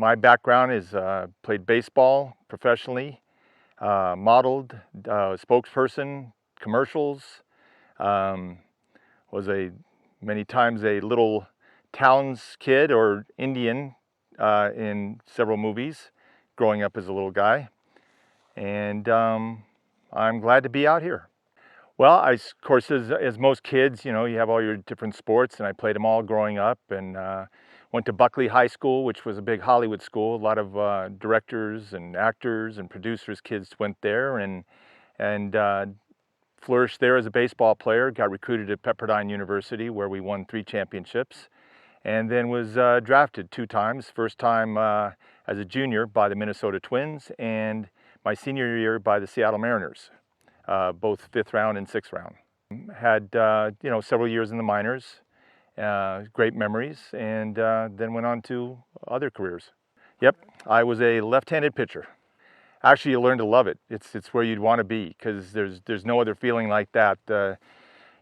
my background is played baseball professionally, modeled, spokesperson, commercials, um, was many times a little towns kid or Indian in several movies growing up as a little guy. And I'm glad to be out here. Well, of course, as most kids, you have all your different sports, and I played them all growing up, and went to Buckley High School, which was a big Hollywood school. A lot of directors and actors and producers' kids went there, and flourished there as a baseball player. Got recruited at Pepperdine University, where we won 3 championships, and then was drafted 2 times. First time as a junior by the Minnesota Twins, and my senior year by the Seattle Mariners. Both 5th round and 6th round. Had several years in the minors, great memories, and then went on to other careers. Yep, I was a left-handed pitcher. Actually, you learn to love it. It's where you'd want to be, because there's no other feeling like that.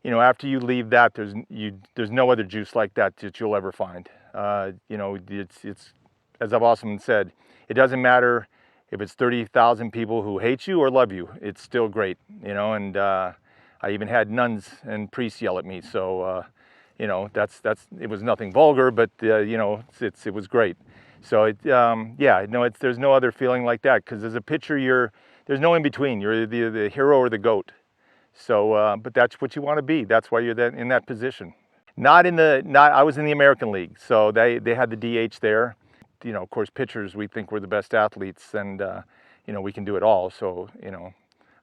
After you leave that, there's no other juice like that you'll ever find. It's as I've often said, it doesn't matter if it's 30,000 people who hate you or love you, it's still great, and I even had nuns and priests yell at me, so, it was nothing vulgar, but, it was great. So, there's no other feeling like that, because as a pitcher, there's no in between. You're the hero or the goat. So, but that's what you want to be. That's why you're in that position. I was in the American League, so they had the DH there. Of course, pitchers, we think we're the best athletes, and, we can do it all. So,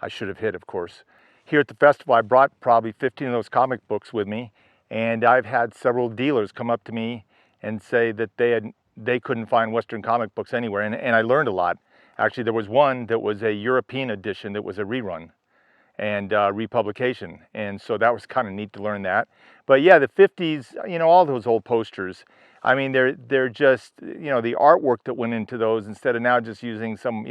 I should have hit, of course. Here at the festival, I brought probably 15 of those comic books with me, and I've had several dealers come up to me and say that they couldn't find Western comic books anywhere, and I learned a lot. Actually, there was one that was a European edition that was a rerun and republication, and so that was kind of neat to learn that. But yeah, the 50s, all those old posters, I mean, they're just, the artwork that went into those, instead of now just using some,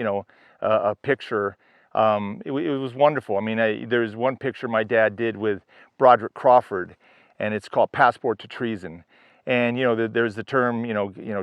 a picture. It was wonderful. I mean, there's one picture my dad did with Broderick Crawford, and it's called Passport to Treason. And there's the term,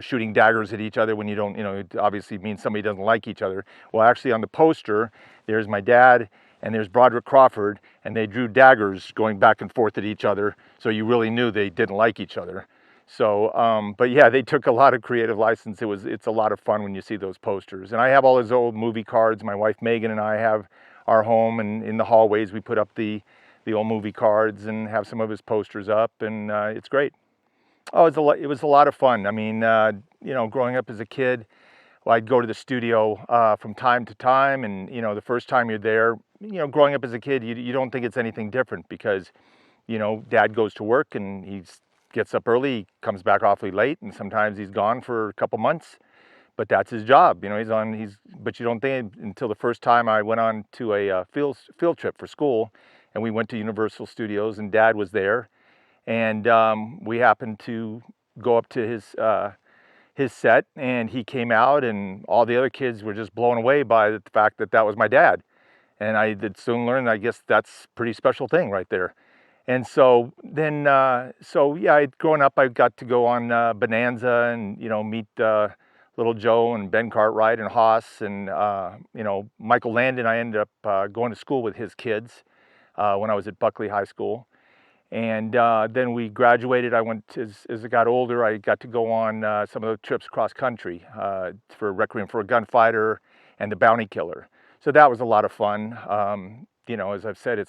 shooting daggers at each other when you don't, it obviously means somebody doesn't like each other. Well, actually, on the poster, there's my dad and there's Broderick Crawford, and they drew daggers going back and forth at each other, so you really knew they didn't like each other. So, but yeah, they took a lot of creative license. It's a lot of fun when you see those posters. And I have all those old movie cards. My wife Megan and I have our home, and in the hallways we put up the old movie cards and have some of his posters up, and it's great. Oh, it was a lot of fun. I mean, growing up as a kid, well, I'd go to the studio from time to time, and the first time you're there, growing up as a kid, you don't think it's anything different, because Dad goes to work and he gets up early, he comes back awfully late, and sometimes he's gone for a couple months, but that's his job. But you don't think until the first time I went on to a field trip for school, and we went to Universal Studios, and Dad was there, and we happened to go up to his set, and he came out, and all the other kids were just blown away by the fact that that was my dad. And I did soon learn, I guess that's a pretty special thing right there. And so then, yeah, growing up, I got to go on Bonanza and, meet Little Joe and Ben Cartwright and Haas and, Michael Landon. I ended up going to school with his kids when I was at Buckley High School. And then we graduated. As I got older, I got to go on some of the trips cross country for Requiem for a Gunfighter and The Bounty Killer. So that was a lot of fun. As I've said,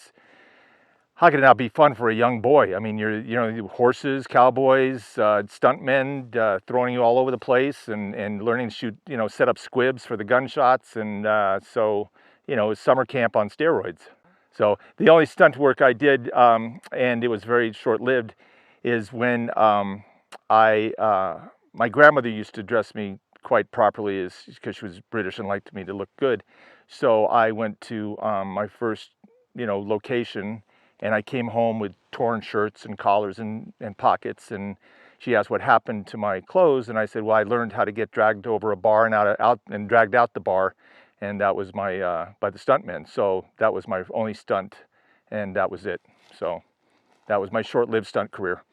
how can it not be fun for a young boy? I mean, you're horses, cowboys, stuntmen throwing you all over the place, and learning to shoot, set up squibs for the gunshots, and so it was summer camp on steroids. So the only stunt work I did, and it was very short-lived, is when my grandmother used to dress me quite properly, because she was British and liked me to look good. So I went to my first, location, and I came home with torn shirts and collars and pockets, and she asked what happened to my clothes, and I said, well, I learned how to get dragged over a bar and out and dragged out the bar, and that was by the stuntmen. So that was my only stunt, and that was it. So that was my short-lived stunt career.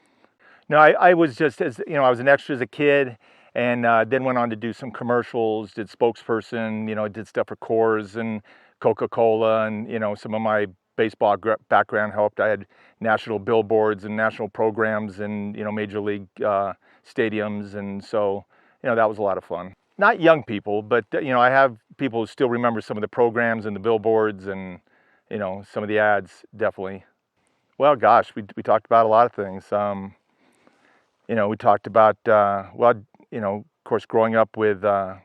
No, I was just, I was an extra as a kid, and then went on to do some commercials, did spokesperson, you know, did stuff for Coors and Coca-Cola, and you know, some of my baseball background helped. I had national billboards and national programs and, you know, major league stadiums, and so, you know, that was a lot of fun. Not young people, but you know, I have people who still remember some of the programs and the billboards and, you know, some of the ads, definitely. Well, gosh, we talked about a lot of things. You know, we talked about, well, you know, of course, growing up with, you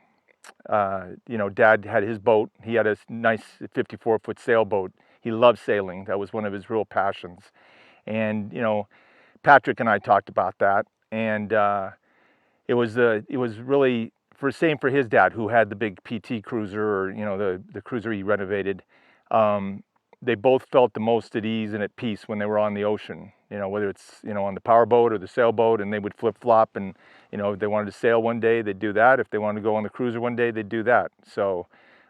know, Dad had his boat. He had a nice 54-foot sailboat. He loved sailing. That was one of his real passions. And, you know, Patrick and I talked about that. And it was really same for his dad, who had the big PT cruiser, or, you know, the cruiser he renovated. They both felt the most at ease and at peace when they were on the ocean, you know, whether it's, you know, on the powerboat or the sailboat, and they would flip-flop, and, you know, if they wanted to sail one day, they'd do that. If they wanted to go on the cruiser one day, they'd do that. So,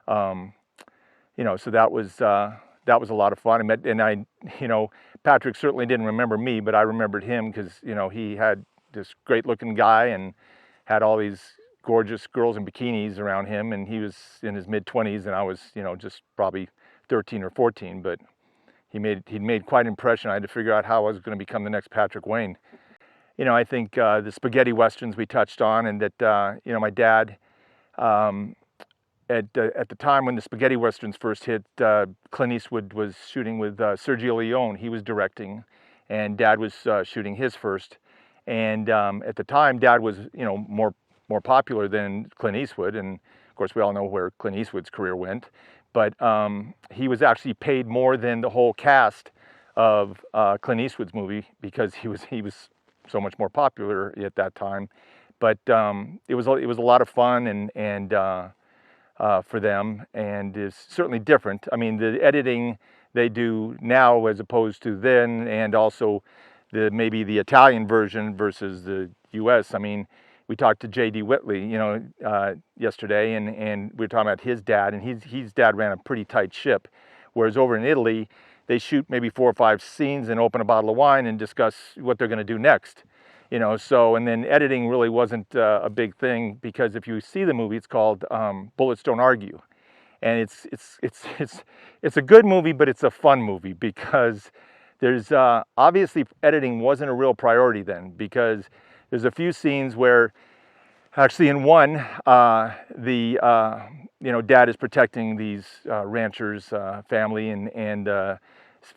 you know, so that was a lot of fun. You know, Patrick certainly didn't remember me, but I remembered him because, you know, he had this great-looking guy and had all these gorgeous girls in bikinis around him, and he was in his mid-20s, and I was, you know, just probably 13 or 14, but he'd made quite an impression. I had to figure out how I was going to become the next Patrick Wayne. You know, I think the spaghetti westerns we touched on, and that, you know, my dad, at the time when the spaghetti westerns first hit, Clint Eastwood was shooting with Sergio Leone. He was directing, and Dad was shooting his first. And at the time, Dad was, you know, more popular than Clint Eastwood, and of course we all know where Clint Eastwood's career went. But he was actually paid more than the whole cast of Clint Eastwood's movie, because he was so much more popular at that time. But it was a lot of fun, and for them, and is certainly different. I mean, the editing they do now as opposed to then, and also maybe the Italian version versus the U.S. I mean, we talked to J.D. Whitley, you know, yesterday, and we were talking about his dad, and his dad ran a pretty tight ship, whereas over in Italy, they shoot maybe 4 or 5 scenes and open a bottle of wine and discuss what they're going to do next, you know. So, and then editing really wasn't a big thing, because if you see the movie, it's called Bullets Don't Argue, and it's a good movie, but it's a fun movie, because there's obviously editing wasn't a real priority then, because there's a few scenes where, actually in one, you know, Dad is protecting these ranchers' family, and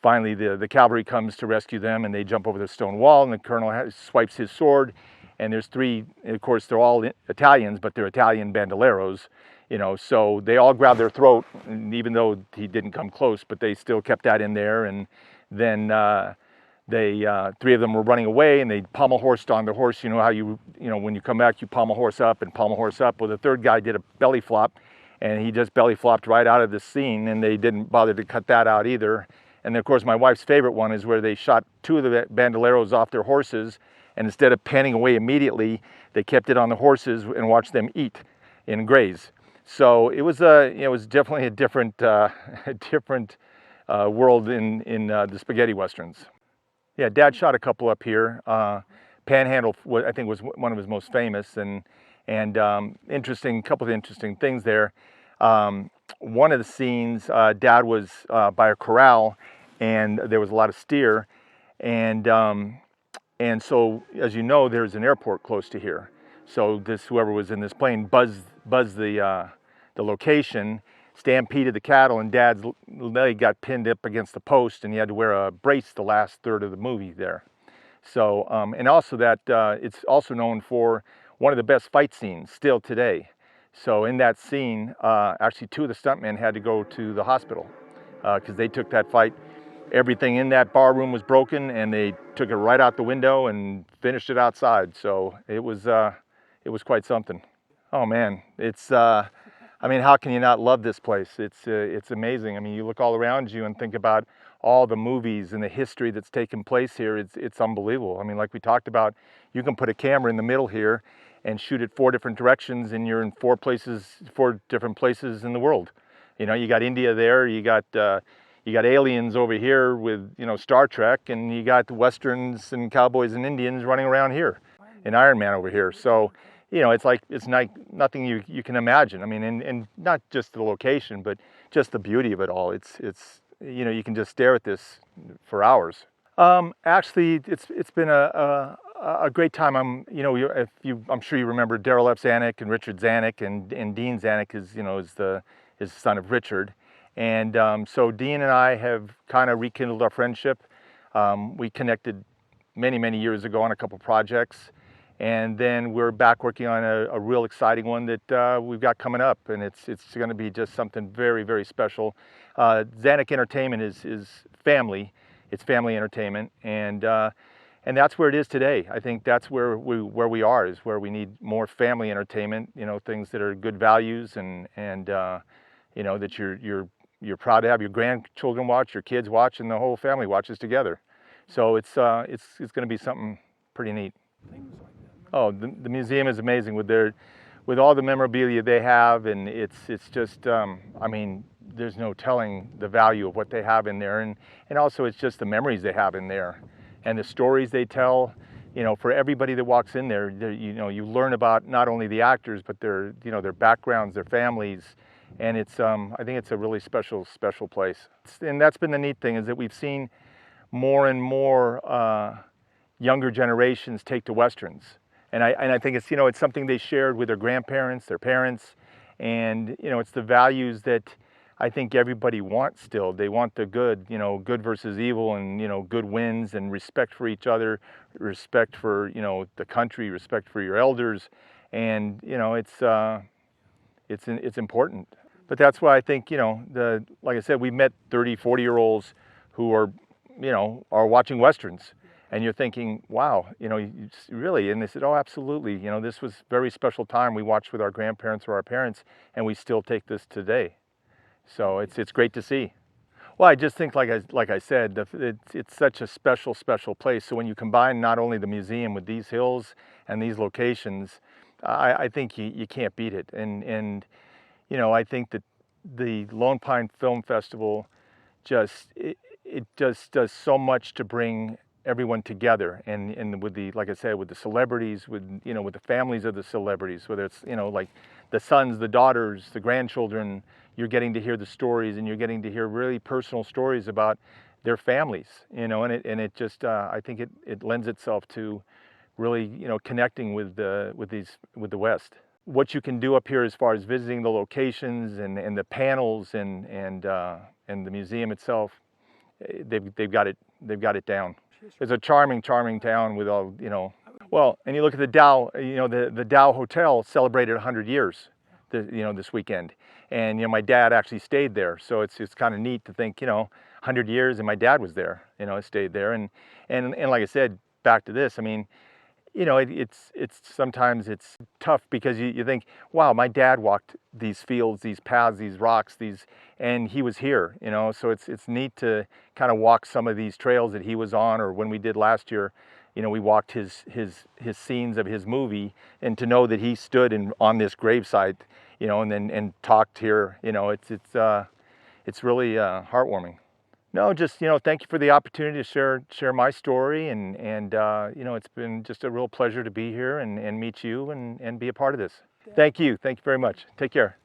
finally the cavalry comes to rescue them, and they jump over the stone wall, and the colonel swipes his sword, and there's 3, and of course they're all Italians, but they're Italian bandoleros, you know, so they all grab their throat, and even though he didn't come close, but they still kept that in there. And then 3 of them were running away, and they pommel horsed on the horse. You know how you know, when you come back, you pommel horse up and pommel horse up. Well, the 3rd guy did a belly flop, and he just belly flopped right out of the scene, and they didn't bother to cut that out either. And then, of course, my wife's favorite one is where they shot 2 of the bandoleros off their horses, and instead of panning away immediately, they kept it on the horses and watched them eat and graze. So it was definitely a different world in the spaghetti westerns. Yeah, Dad shot a couple up here. Panhandle, I think, was one of his most famous, and couple of interesting things there. One of the scenes, Dad was by a corral, and there was a lot of steer, and so, as you know, there's an airport close to here. So whoever was in this plane buzzed the location, stampeded the cattle, and Dad's leg got pinned up against the post, and he had to wear a brace the last third of the movie there. So, and also that it's also known for one of the best fight scenes still today. So in that scene, actually 2 of the stuntmen had to go to the hospital because they took that fight. Everything in that bar room was broken, and they took it right out the window and finished it outside. So it was quite something. Oh man, I mean, how can you not love this place? It's amazing. I mean, you look all around you and think about all the movies and the history that's taken place here. It's unbelievable. I mean, like we talked about, you can put a camera in the middle here and shoot it 4 different directions, and you're in 4 different places in the world. You know, you got India there, you got aliens over here with, you know, Star Trek, and you got the Westerns and cowboys and Indians running around here, and Iron Man over here. So, you know, it's like nothing you can imagine. I mean, and not just the location, but just the beauty of it all. It's you know, you can just stare at this for hours. Actually, it's been a great time. I'm sure you remember Daryl F. Zanuck and Richard Zanuck, and Dean Zanuck is the son of Richard, and so Dean and I have kind of rekindled our friendship. We connected many years ago on a couple projects, and then we're back working on a real exciting one that we've got coming up, and it's going to be just something very special. Zanuck Entertainment is family. It's family entertainment, and that's where it is today. I think that's where we are, is where we need more family entertainment. You know, things that are good values, and you know, that you're proud to have your grandchildren watch, your kids watch, and the whole family watches together. So it's going to be something pretty neat. Oh, the museum is amazing with all the memorabilia they have, and it's just I mean, there's no telling the value of what they have in there, and also it's just the memories they have in there, and the stories they tell. You know, for everybody that walks in there, you know, you learn about not only the actors, but their backgrounds, their families, and it's I think it's a really special place. And that's been the neat thing, is that we've seen more and more younger generations take to Westerns. And I think it's, you know, it's something they shared with their grandparents, their parents, and, you know, it's the values that I think everybody wants still. They want the good, you know, good versus evil, and, you know, good wins, and respect for each other, respect for, you know, the country, respect for your elders, and, you know, it's important. But that's why I think, you know, like I said, we met 30, 40-year-olds who are, you know, are watching Westerns. And you're thinking, wow, you know, really? And they said, oh, absolutely. You know, this was a very special time we watched with our grandparents or our parents, and we still take this today. So it's great to see. Well, I just think, like I said, it's such a special place. So when you combine not only the museum with these hills and these locations, I think you can't beat it. And you know, I think that the Lone Pine Film Festival it just does so much to bring everyone together, and with like I said, with the celebrities, with, you know, with the families of the celebrities, whether it's, you know, like the sons, the daughters, the grandchildren, you're getting to hear the stories, and you're getting to hear really personal stories about their families, you know, and it just I think it lends itself to really, you know, connecting with the West. What you can do up here as far as visiting the locations and the panels and the museum itself, they've got it down. It's a charming town with all, you know. Well, and you look at the Dow, you know, the Dow Hotel celebrated 100 years, you know, this weekend, and, you know, my dad actually stayed there, so it's kind of neat to think, you know, 100 years, and my dad was there, you know, stayed there, and like I said, back to this, I mean, you know, it's sometimes it's tough, because you think, wow, my dad walked these fields, these paths, these rocks, and he was here, you know. So it's neat to kind of walk some of these trails that he was on, or when we did last year, you know, we walked his scenes of his movie, and to know that he stood on this gravesite, you know, and talked here, you know, it's really heartwarming. No, just, you know, thank you for the opportunity to share my story, and you know, it's been just a real pleasure to be here and meet you and be a part of this. Thank you very much. Take care.